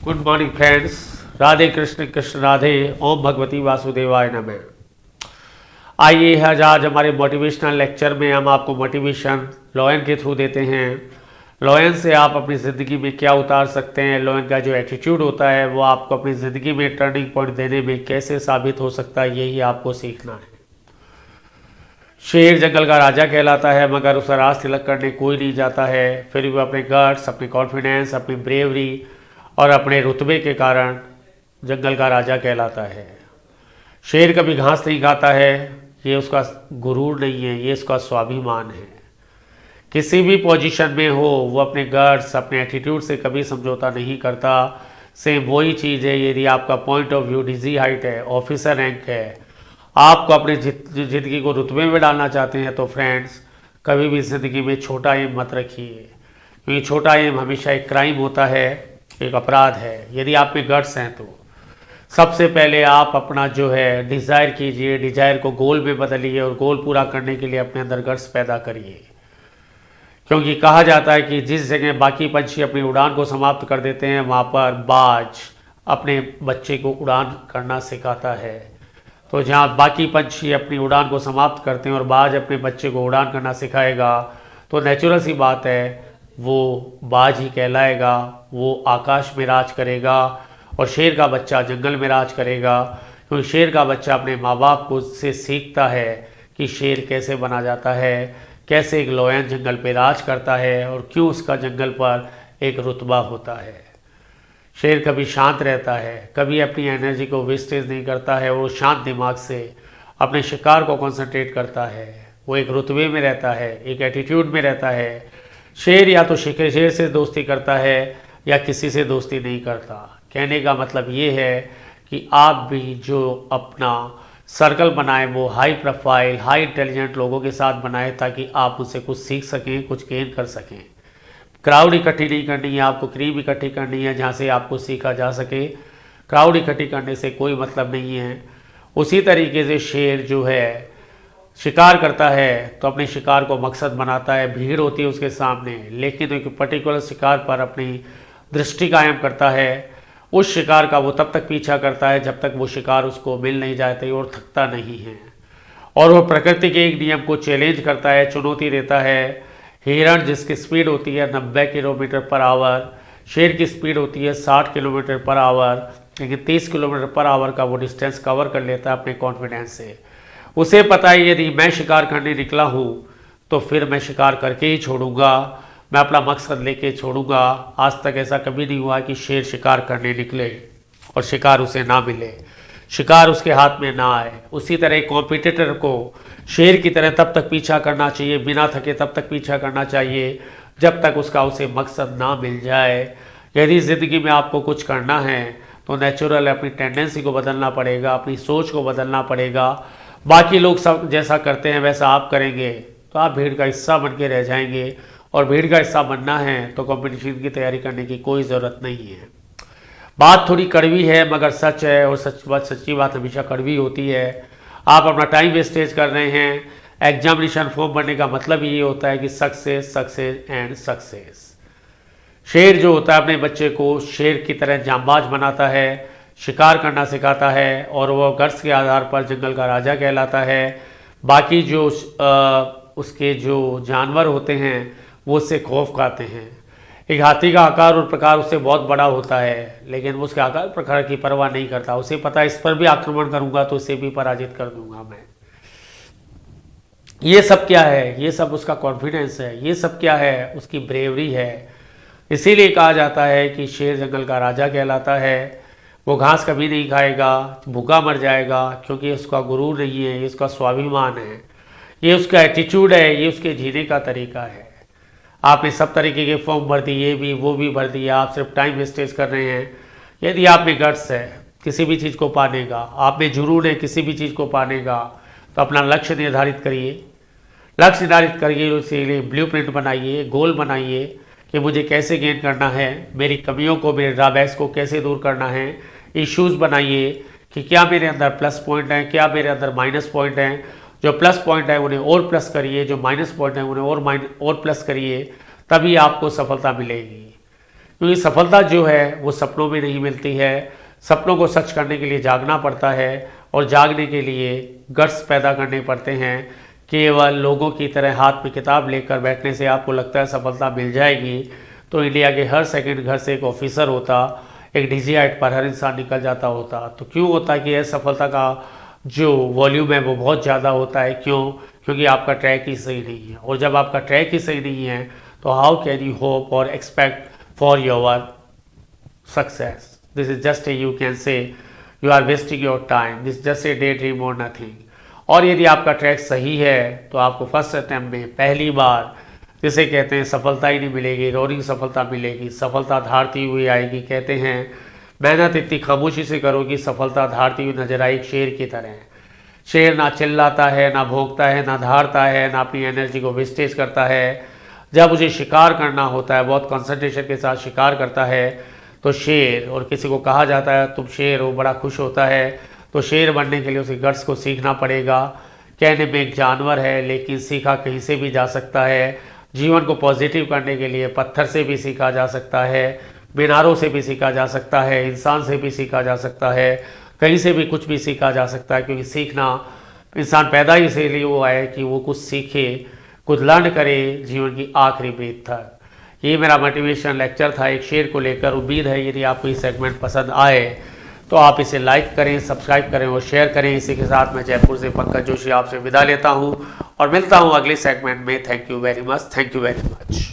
Good morning friends. Radhe Krishna Krishna Radhe. ओम भगवती वासुदेवाय नमः। आइए आज हमारे मोटिवेशनल लेक्चर में हम आपको मोटिवेशन लॉयन के थ्रू देते हैं। लॉयन से आप अपनी ज़िंदगी में क्या उतार सकते हैं, लॉयन का जो एटीट्यूड होता है वो आपको अपनी ज़िंदगी में टर्निंग पॉइंट देने में कैसे साबित हो सकता है, यही आपको सीखना है। शेर जंगल का राजा कहलाता है, मगर उसे राज तिलक करने कोई नहीं जाता है। फिर भी अपने गट्स, अपने कॉन्फिडेंस, अपनी ब्रेवरी और अपने रुतबे के कारण जंगल का राजा कहलाता है। शेर कभी घास नहीं खाता है, ये उसका गुरूर नहीं है, ये उसका स्वाभिमान है। किसी भी पोजीशन में हो वो अपने गट्स, अपने एटीट्यूड से कभी समझौता नहीं करता। सेम वही चीज़ है, यदि आपका point of view DG height है, ऑफिसर रैंक है, आपको अपनी ज़िंदगी को रुतबे में डालना चाहते हैं, तो फ्रेंड्स कभी भी ज़िंदगी में छोटा एम मत रखिए, क्योंकि छोटा एम हमेशा एक क्राइम होता है, एक अपराध है। यदि आप में गट्स हैं तो सबसे पहले आप अपना जो है डिज़ायर कीजिए, डिज़ायर को गोल में बदलिए और गोल पूरा करने के लिए अपने अंदर गट्स पैदा करिए। क्योंकि कहा जाता है कि जिस जगह बाकी पंछी अपनी उड़ान को समाप्त कर देते हैं, वहाँ पर बाज अपने बच्चे को उड़ान करना सिखाता है। तो जहाँ बाकी पंछी अपनी उड़ान को समाप्त करते हैं और बाज अपने बच्चे को उड़ान करना सिखाएगा, तो नेचुरल सी बात है वो बाज ही कहलाएगा, वो आकाश में राज करेगा और शेर का बच्चा जंगल में राज करेगा। क्योंकि शेर का बच्चा अपने माँ बाप को से सीखता है कि शेर कैसे बना जाता है, कैसे एक लॉयन जंगल पे राज करता है और क्यों उसका जंगल पर एक रुतबा होता है। शेर कभी शांत रहता है, कभी अपनी एनर्जी को वेस्टेज नहीं करता है, वो शांत दिमाग से अपने शिकार को कंसंट्रेट करता है, वो एक रुतबे में रहता है, एक एटीट्यूड में रहता है। शेर या तो शेर से दोस्ती करता है या किसी से दोस्ती नहीं करता। कहने का मतलब ये है कि आप भी जो अपना सर्कल बनाए वो हाई प्रोफाइल, हाई इंटेलिजेंट लोगों के साथ बनाए, ताकि आप उनसे कुछ सीख सकें, कुछ गेन कर सकें। क्राउड इकट्ठी नहीं करनी है, आपको क्रीम इकट्ठी करनी है जहाँ से आपको सीखा जा सके। क्राउड इकट्ठी करने से कोई मतलब नहीं है। उसी तरीके से शेर जो है शिकार करता है तो अपने शिकार को मकसद बनाता है, भीड़ होती है उसके सामने, लेकिन एक पर्टिकुलर शिकार पर अपनी दृष्टि कायम करता है। उस शिकार का वो तब तक पीछा करता है जब तक वो शिकार उसको मिल नहीं जाते और थकता नहीं है। और वो प्रकृति के एक नियम को चैलेंज करता है, चुनौती देता है। हिरण जिसकी स्पीड होती है 90 किलोमीटर पर आवर, शेर की स्पीड होती है 60 किलोमीटर पर आवर, लेकिन 30 किलोमीटर पर आवर का वो डिस्टेंस कवर कर लेता है अपने कॉन्फिडेंस से। उसे पता है यदि मैं शिकार करने निकला हूँ तो फिर मैं शिकार करके ही छोड़ूंगा, मैं अपना मकसद लेके छोड़ूंगा। आज तक ऐसा कभी नहीं हुआ कि शेर शिकार करने निकले और शिकार उसे ना मिले, शिकार उसके हाथ में ना आए। उसी तरह कॉम्पिटिटर को शेर की तरह तब तक पीछा करना चाहिए, बिना थके तब तक पीछा करना चाहिए जब तक उसका उसे मकसद ना मिल जाए। यदि ज़िंदगी में आपको कुछ करना है तो नेचुरल अपनी टेंडेंसी को बदलना पड़ेगा, अपनी सोच को बदलना पड़ेगा। बाकी लोग सब जैसा करते हैं वैसा आप करेंगे तो आप भीड़ का हिस्सा बन के रह जाएंगे, और भीड़ का हिस्सा बनना है तो कंपटीशन की तैयारी करने की कोई ज़रूरत नहीं है। बात थोड़ी कड़वी है मगर सच है, और सच्ची बात हमेशा कड़वी होती है। आप अपना टाइम वेस्टेज कर रहे हैं। एग्जामिनेशन फॉर्म भरने का मतलब ये होता है कि सक्सेस सक्सेस एंड सक्सेस। शेर जो होता है अपने बच्चे को शेर की तरह जांबाज बनाता है, शिकार करना सिखाता है, और वह गट्स के आधार पर जंगल का राजा कहलाता है। बाकी जो उसके जो जानवर होते हैं वो उससे खौफ खाते हैं। एक हाथी का आकार और प्रकार उससे बहुत बड़ा होता है, लेकिन वो उसके आकार प्रकार की परवाह नहीं करता। उसे पता है इस पर भी आक्रमण करूंगा तो इसे भी पराजित कर दूंगा मैं। ये सब क्या है? ये सब उसका कॉन्फिडेंस है, ये सब क्या है? उसकी ब्रेवरी है। इसीलिए कहा जाता है कि शेर जंगल का राजा कहलाता है। वो घास कभी नहीं खाएगा, भूखा मर जाएगा, क्योंकि उसका गुरूर नहीं है, ये उसका स्वाभिमान है, ये उसका एटीट्यूड है, ये उसके जीने का तरीका है। आपने सब तरीके के फॉर्म भर दिए, भी वो भी भर दिया, आप सिर्फ टाइम वेस्टेज कर रहे हैं। यदि आप में गट्स है किसी भी चीज़ को पाने का, आप में जुनून है किसी भी चीज़ को पाने का, तो अपना लक्ष्य निर्धारित करिए। लक्ष्य निर्धारित करिए, उसी लिए ब्लूप्रिंट बनाइए, गोल बनाइए कि मुझे कैसे गेन करना है, मेरी कमियों को, मेरे ड्रॉबैक्स को कैसे दूर करना है। इश्यूज़ बनाइए कि क्या मेरे अंदर प्लस पॉइंट हैं, क्या मेरे अंदर माइनस पॉइंट हैं। जो प्लस पॉइंट है उन्हें और प्लस करिए, जो माइनस पॉइंट है उन्हें और प्लस करिए, तभी आपको सफलता मिलेगी। क्योंकि सफलता जो है वो सपनों में नहीं मिलती है। सपनों को सच करने के लिए जागना पड़ता है और जागने के लिए गट्स पैदा करने पड़ते हैं। केवल लोगों की तरह हाथ में किताब लेकर बैठने से आपको लगता है सफलता मिल जाएगी, तो इंडिया के हर सेकंड घर से एक ऑफिसर होता, एक DG पर हर इंसान निकल जाता होता। तो क्यों होता है कि असफलता का जो वॉल्यूम है वो बहुत ज़्यादा होता है? क्यों? क्योंकि आपका ट्रैक ही सही नहीं है। और जब आपका ट्रैक ही सही नहीं है तो हाउ कैन यू होप और expect for your success? This is just a, you can say, you are wasting your time, this just a day dream और नथिंग। और यदि आपका ट्रैक सही है तो आपको फर्स्ट अटैम्प्ट में पहली बार, जिसे कहते हैं, सफलता ही नहीं मिलेगी, रोरिंग सफलता मिलेगी। सफलता धारती हुई आएगी। कहते हैं मेहनत इतनी खामोशी से करो कि सफलता धारती हुई नजर आई, शेर की तरह। शेर ना चिल्लाता है, ना भोंकता है, ना धारता है, ना अपनी एनर्जी को वेस्टेज करता है। जब उसे शिकार करना होता है, बहुत कंसंट्रेशन के साथ शिकार करता है, तो शेर, और किसी को कहा जाता है तुम शेर हो, बड़ा खुश होता है। तो शेर बनने के लिए उसे गट्स को सीखना पड़ेगा। कहने में एक जानवर है लेकिन सीखा कहीं से भी जा सकता है। जीवन को पॉजिटिव करने के लिए पत्थर से भी सीखा जा सकता है, मीनारों से भी सीखा जा सकता है, इंसान से भी सीखा जा सकता है, कहीं से भी कुछ भी सीखा जा सकता है। क्योंकि सीखना, इंसान पैदा ही इसीलिए हुआ है कि वो कुछ सीखे, कुछ लर्न करे जीवन की आखिरी ब्रीथ तक। ये मेरा मोटिवेशन लेक्चर था एक शेर को लेकर। उम्मीद है यदि आपको ये सेगमेंट पसंद आए तो आप इसे लाइक करें, सब्सक्राइब करें और शेयर करें। इसी के साथ मैं जयपुर से पंकज जोशी आपसे विदा लेता हूँ और मिलता हूँ अगले सेगमेंट में। Thank you very much. Thank you very much.